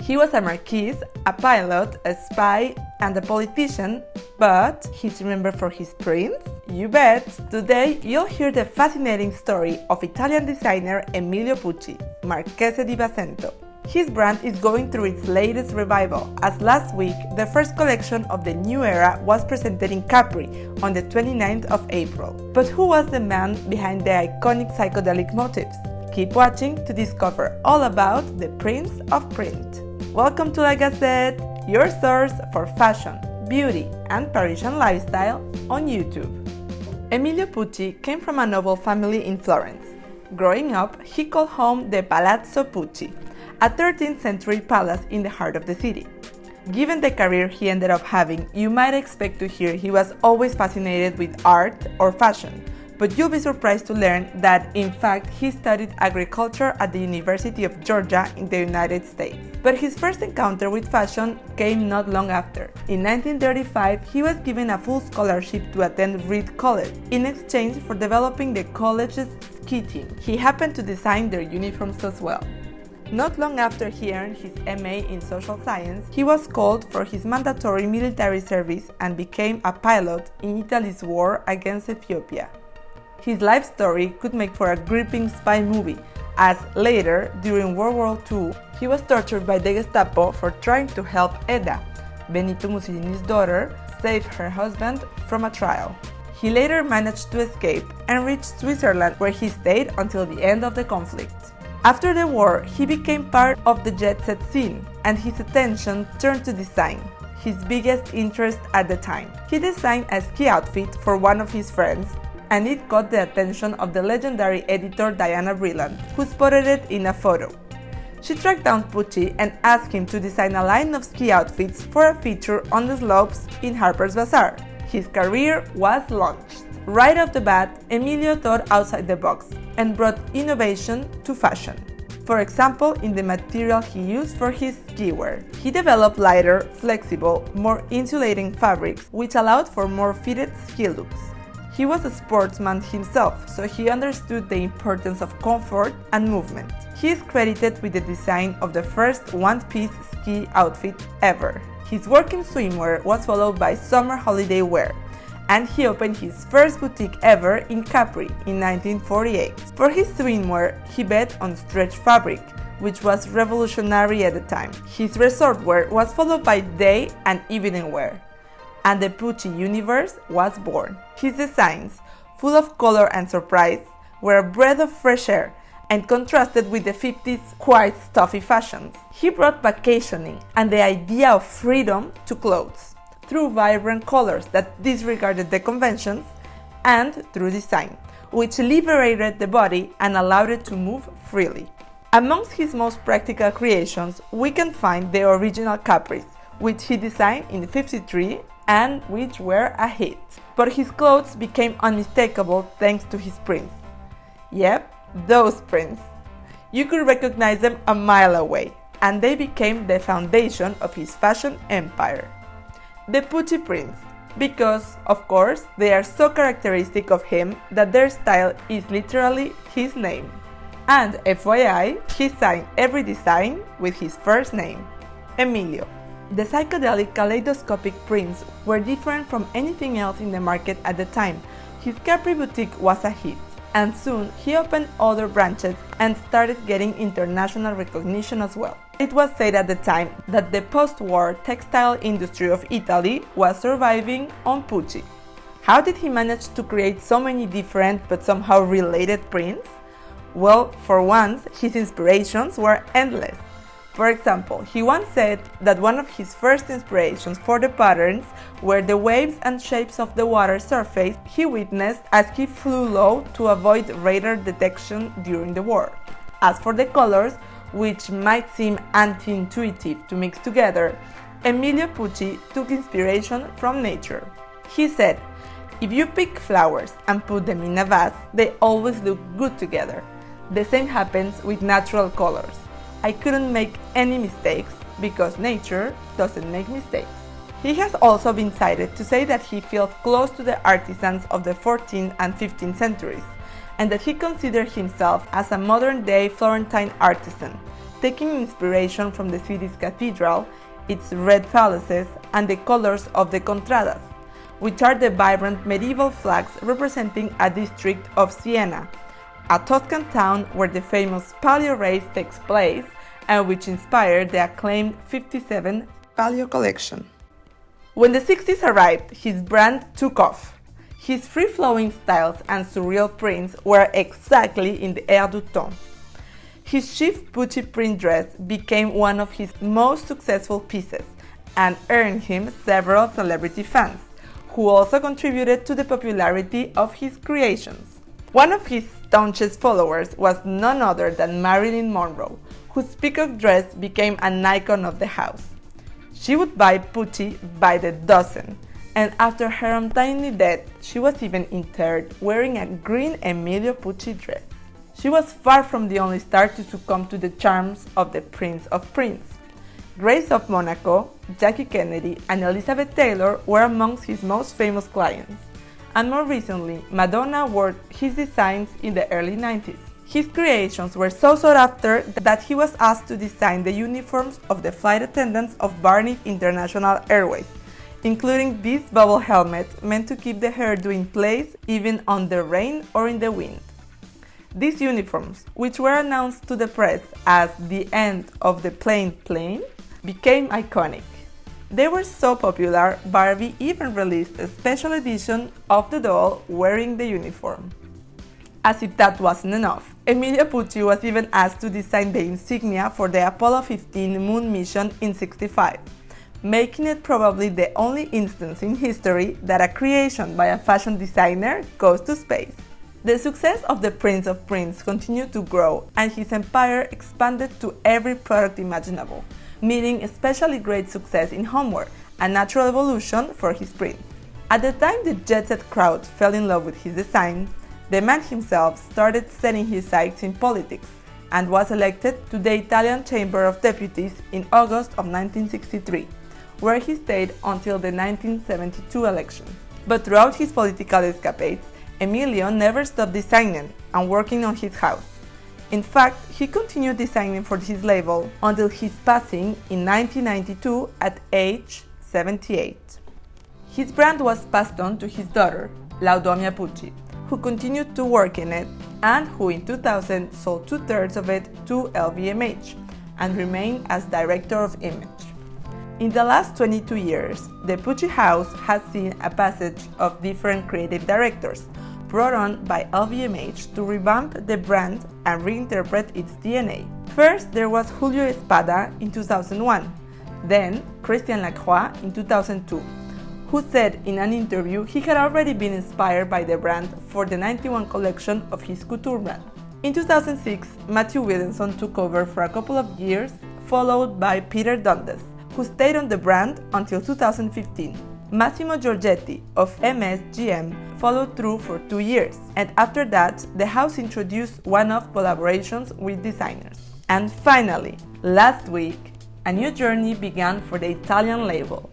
He was a marquis, a pilot, a spy, and a politician, but he's remembered for his prints? You bet! Today you'll hear the fascinating story of Italian designer Emilio Pucci, Marchese di Basento. His brand is going through its latest revival, as last week the first collection of the new era was presented in Capri on the 29th of April. But who was the man behind the iconic psychedelic motifs? Keep watching to discover all about the Prince of Print. Welcome to La Gazette, your source for fashion, beauty, and Parisian lifestyle on YouTube. Emilio Pucci came from a noble family in Florence. Growing up, he called home the Palazzo Pucci, a 13th century palace in the heart of the city. Given the career he ended up having, you might expect to hear he was always fascinated with art or fashion, but you'll be surprised to learn that, in fact, he studied agriculture at the University of Georgia in the United States. But his first encounter with fashion came not long after. In 1935, he was given a full scholarship to attend Reed College in exchange for developing the college's ski team. He happened to design their uniforms as well. Not long after he earned his MA in social science, he was called for his mandatory military service and became a pilot in Italy's war against Ethiopia. His life story could make for a gripping spy movie, as later, during World War II, he was tortured by the Gestapo for trying to help Eda, Benito Mussolini's daughter, save her husband from a trial. He later managed to escape and reached Switzerland, where he stayed until the end of the conflict. After the war, he became part of the jet-set scene, and his attention turned to design, his biggest interest at the time. He designed a ski outfit for one of his friends, and it caught the attention of the legendary editor Diana Vreeland, who spotted it in a photo. She tracked down Pucci and asked him to design a line of ski outfits for a feature on the slopes in Harper's Bazaar. His career was launched. Right off the bat, Emilio thought outside the box and brought innovation to fashion. For example, in the material he used for his ski wear. He developed lighter, flexible, more insulating fabrics, which allowed for more fitted ski looks. He was a sportsman himself, so he understood the importance of comfort and movement. He is credited with the design of the first one-piece ski outfit ever. His work in swimwear was followed by summer holiday wear, and he opened his first boutique ever in Capri in 1948. For his swimwear, he bet on stretch fabric, which was revolutionary at the time. His resort wear was followed by day and evening wear, and the Pucci universe was born. His designs, full of color and surprise, were a breath of fresh air and contrasted with the 50s quite stuffy fashions. He brought vacationing and the idea of freedom to clothes, through vibrant colors that disregarded the conventions, and through design, which liberated the body and allowed it to move freely. Amongst his most practical creations, we can find the original Capris, which he designed in '53 and which were a hit. But his clothes became unmistakable thanks to his prints. Yep, those prints. You could recognize them a mile away, and they became the foundation of his fashion empire. The Pucci prints, because, of course, they are so characteristic of him that their style is literally his name. And FYI, he signed every design with his first name, Emilio. The psychedelic kaleidoscopic prints were different from anything else in the market at the time. His Capri boutique was a hit, and soon he opened other branches and started getting international recognition as well. It was said at the time that the post-war textile industry of Italy was surviving on Pucci. How did he manage to create so many different but somehow related prints? Well, for once, his inspirations were endless. For example, he once said that one of his first inspirations for the patterns were the waves and shapes of the water surface he witnessed as he flew low to avoid radar detection during the war. As for the colors, which might seem anti-intuitive to mix together, Emilio Pucci took inspiration from nature. He said, "If you pick flowers and put them in a vase, they always look good together. The same happens with natural colors. I couldn't make any mistakes because nature doesn't make mistakes." He has also been cited to say that he feels close to the artisans of the 14th and 15th centuries, and that he considered himself as a modern-day Florentine artisan, taking inspiration from the city's cathedral, its red palaces, and the colors of the contradas, which are the vibrant medieval flags representing a district of Siena, a Tuscan town where the famous Palio race takes place and which inspired the acclaimed 57 Palio collection. When the 60s arrived, his brand took off. His free-flowing styles and surreal prints were exactly in the air du temps. His chic Pucci print dress became one of his most successful pieces and earned him several celebrity fans, who also contributed to the popularity of his creations. One of his staunchest followers was none other than Marilyn Monroe, whose peacock dress became an icon of the house. She would buy Pucci by the dozen, and after her untimely death, she was even interred wearing a green Emilio Pucci dress. She was far from the only star to succumb to the charms of the Prince of Prince. Grace of Monaco, Jackie Kennedy, and Elizabeth Taylor were amongst his most famous clients, and more recently, Madonna wore his designs in the early 90s. His creations were so sought after that he was asked to design the uniforms of the flight attendants of Barney International Airways, including this bubble helmet meant to keep the hairdo in place even on the rain or in the wind. These uniforms, which were announced to the press as the end of the plain plane, became iconic. They were so popular, Barbie even released a special edition of the doll wearing the uniform. As if that wasn't enough, Emilio Pucci was even asked to design the insignia for the Apollo 15 moon mission in '65, making it probably the only instance in history that a creation by a fashion designer goes to space. The success of the Prince of Prince continued to grow, and his empire expanded to every product imaginable, meeting especially great success in homeware, a natural evolution for his prince. At the time the jet-set crowd fell in love with his design, the man himself started setting his sights in politics and was elected to the Italian Chamber of Deputies in August of 1963, where he stayed until the 1972 election. But throughout his political escapades, Emilio never stopped designing and working on his house. In fact, he continued designing for his label until his passing in 1992 at age 78. His brand was passed on to his daughter, Laudomia Pucci, who continued to work in it and who in 2000 sold 2/3 of it to LVMH and remained as director of image. In the last 22 years, the Pucci house has seen a passage of different creative directors brought on by LVMH to revamp the brand and reinterpret its DNA. First, there was Julio Espada in 2001, then Christian Lacroix in 2002, who said in an interview he had already been inspired by the brand for the 91 collection of his couture brand. In 2006, Matthew Williamson took over for a couple of years, followed by Peter Dundas, who stayed on the brand until 2015. Massimo Giorgetti of MSGM followed through for 2 years, and after that, the house introduced one-off collaborations with designers. And finally, last week, a new journey began for the Italian label.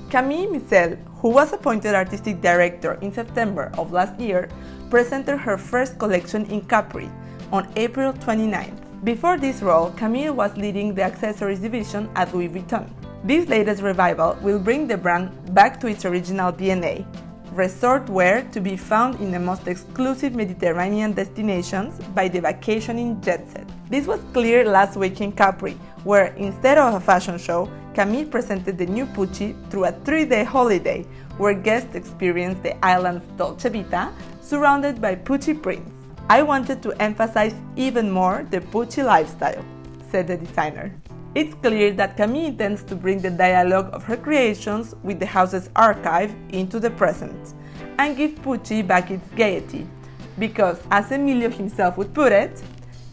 Camille Michel, who was appointed artistic director in September of last year, presented her first collection in Capri on April 29th. Before this role, Camille was leading the accessories division at Louis Vuitton. This latest revival will bring the brand back to its original DNA, resort wear to be found in the most exclusive Mediterranean destinations by the vacationing jet set. This was clear last week in Capri, where instead of a fashion show, Camille presented the new Pucci through a 3-day holiday, where guests experienced the island's Dolce Vita, surrounded by Pucci prints. "I wanted to emphasize even more the Pucci lifestyle," said the designer. It's clear that Camille intends to bring the dialogue of her creations with the house's archive into the present and give Pucci back its gaiety, because, as Emilio himself would put it,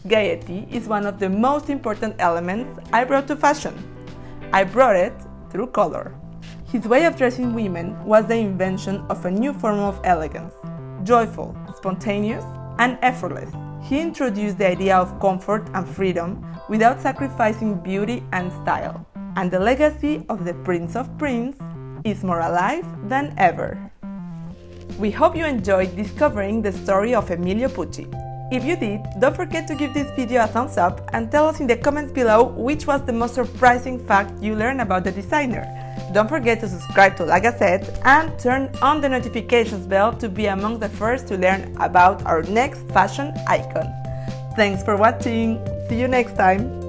gaiety is one of the most important elements I brought to fashion. I brought it through color. His way of dressing women was the invention of a new form of elegance, joyful, spontaneous, and effortless. He introduced the idea of comfort and freedom without sacrificing beauty and style, and the legacy of the Prince of Prince is more alive than ever. We hope you enjoyed discovering the story of Emilio Pucci. If you did, don't forget to give this video a thumbs up and tell us in the comments below which was the most surprising fact you learned about the designer. Don't forget to subscribe to La Gazette and turn on the notifications bell to be among the first to learn about our next fashion icon. Thanks for watching! See you next time!